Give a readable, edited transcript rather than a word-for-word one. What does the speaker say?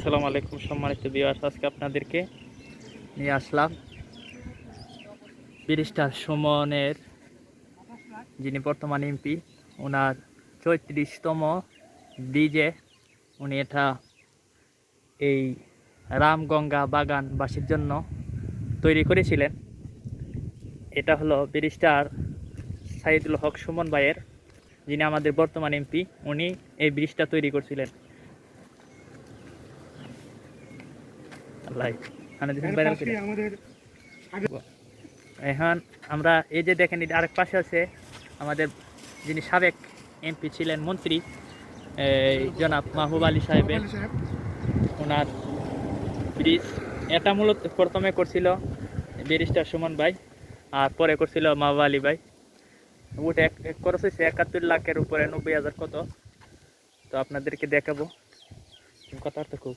আসসালামু আলাইকুম সম্মানিত ভিউয়ার্স, আজকে আপনাদেরকে নিয়ে আসলাম ব্যারিস্টার সুমনের, যিনি বর্তমান এমপি, ওনার ৩৪তম ব্রিজে উনি এটা এই রামগঙ্গা বাগানবাসীর জন্য তৈরি করেছিলেন। এটা হলো ব্যারিস্টার সাইদুল হক সুমন ভাইয়ের, যিনি আমাদের বর্তমান এমপি। উনি এই ব্রিজটা তৈরি করছিলেন। এখন আমরা এই যে দেখেন, আরেক পাশে আছে আমাদের যিনি সাবেক এমপি ছিলেন, মন্ত্রী জনাব মাহবুব আলী সাহেবের, ওনার ব্রিজ। এটা মূলত প্রথমে করছিল ব্যারিস্টার সুমন ভাই, আর পরে করছিল মাহবুব আলী ভাই। ওটা খরচ হয়েছে ৭১ লাখের উপরে, ৯০,০০০ কত। তো আপনাদেরকে দেখাবো। কথাটা খুব